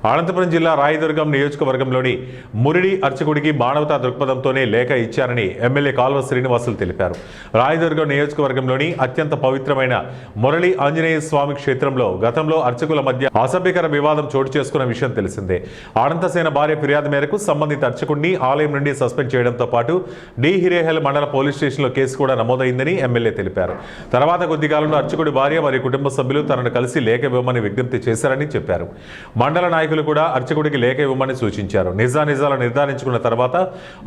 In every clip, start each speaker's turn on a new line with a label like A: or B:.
A: అనంతపురం జిల్లా రాయదుర్గం నియోజకవర్గంలోని మురిడి అర్చకుడికి మానవతా దృక్పథంతోనే లేఖ ఇచ్చారని ఎమ్మెల్యే కాల్వ శ్రీనివాసులు తెలిపారు. రాయదుర్గం నియోజకవర్గంలోని అత్యంత పవిత్రమైన మురళి ఆంజనేయ స్వామి క్షేత్రంలో గతంలో అర్చకుల మధ్య అసభ్యకర వివాదం చోటు చేసుకున్న విషయం తెలిసిందే. అనంతసేన భార్య ఫిర్యాదు మేరకు సంబంధిత అర్చకుడిని ఆలయం నుండి సస్పెండ్ చేయడంతో పాటు డి హిరేహల్ మండల పోలీస్ స్టేషన్లో కేసు కూడా నమోదైందని ఎమ్మెల్యే తెలిపారు. తర్వాత కొద్ది కాలంలో అర్చకుడి భార్య మరియు కుటుంబ సభ్యులు తనను కలిసి లేఖ ఇవ్వమని విజ్ఞప్తి చేశారని చెప్పారు. మండల నాయకులు కూడా అర్చకుడికి లేఖ ఇవ్వమని సూచించారు. నిజాలు నిర్ధారించుకున్న తర్వాత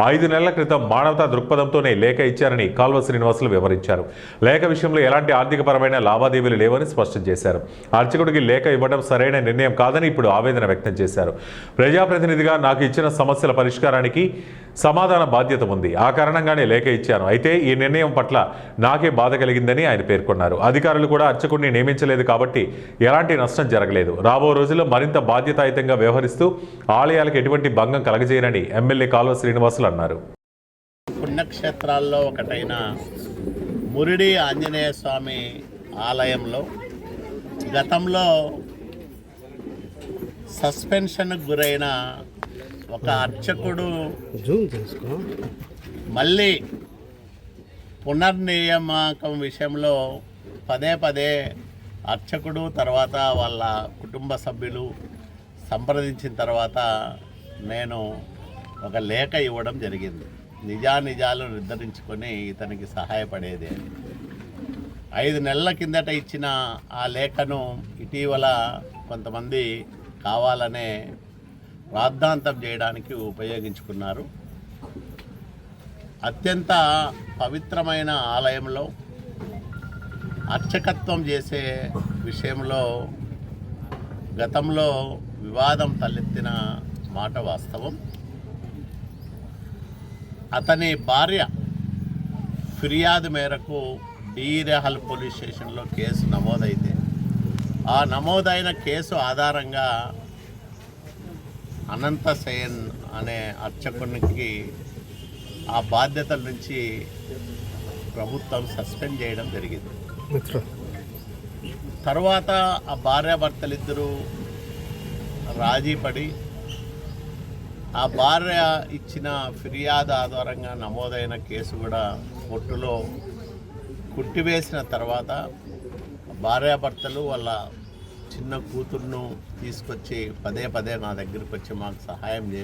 A: 5 నెలల క్రితం మానవతా దృక్పథంతోనే లేఖ ఇచ్చారని కాల్వ శ్రీనివాసులు వివరించారు. లేఖ విషయంలో ఎలాంటి ఆర్థికపరమైన లావాదేవీలు లేవని స్పష్టం చేశారు. అర్చకుడికి లేఖ ఇవ్వడం సరైన నిర్ణయం కాదని ఇప్పుడు ఆవేదన వ్యక్తం చేశారు. ప్రజాప్రతినిధిగా నాకు ఇచ్చిన సమస్యల పరిష్కారానికి సమాధాన బాధ్యత ఉంది. ఆ కారణంగానే లేఖ ఇచ్చాను. అయితే ఈ నిర్ణయం పట్ల నాకే బాధ కలిగిందని ఆయన పేర్కొన్నారు. అధికారులు కూడా అర్చకుడిని నియమించలేదు కాబట్టి ఎలాంటి నష్టం జరగలేదు. రాబో రోజుల్లో మరింత బాధ్యతాయుతంగా వ్యవహరిస్తూ ఆలయాలకు ఎటువంటి భంగం కలగజేయనని ఎమ్మెల్యే కాల్వ శ్రీనివాసులు అన్నారు.
B: పుణ్యక్షేత్రాల్లో ఒకటైన మురిడి ఆంజనేయ స్వామి ఆలయంలో గతంలో సస్పెన్షన్కు గురైన ఒక అర్చకుడు మళ్ళీ పునర్నియామకం విషయంలో పదే అర్చకుడు తర్వాత వాళ్ళ కుటుంబ సభ్యులు సంప్రదించిన తర్వాత నేను ఒక లేఖ ఇవ్వడం జరిగింది. నిజాలు నిర్ధారించుకొని ఇతనికి సహాయపడేది. 5 నెలల కిందట ఇచ్చిన ఆ లేఖను ఇటీవల కొంతమంది కావాలనే రాద్ధాంతం చేయడానికి ఉపయోగించుకున్నారు. అత్యంత పవిత్రమైన ఆలయంలో అర్చకత్వం చేసే విషయంలో గతంలో వివాదం తలెత్తిన మాట వాస్తవం. అతని భార్య ఫిర్యాదు మేరకు డి హిరేహల్ పోలీస్ స్టేషన్లో కేసు నమోదైతే ఆ నమోదైన కేసు ఆధారంగా అనంతసేన్ అనే అర్చకునికి ఆ బాధ్యతల నుంచి ప్రభుత్వం సస్పెండ్ చేయడం జరిగింది. తర్వాత ఆ భార్యాభర్తలిద్దరూ రాజీపడి ఆ భార్య ఇచ్చిన ఫిర్యాదు ఆధారంగా నమోదైన కేసు కూడా కోర్టులో కుట్టివేసిన తర్వాత భార్యాభర్తలు వాళ్ళ చిన్న కూతుర్ను తీసుకొచ్చి పదే నా దగ్గరికి వచ్చి మాకు సహాయం చేయండి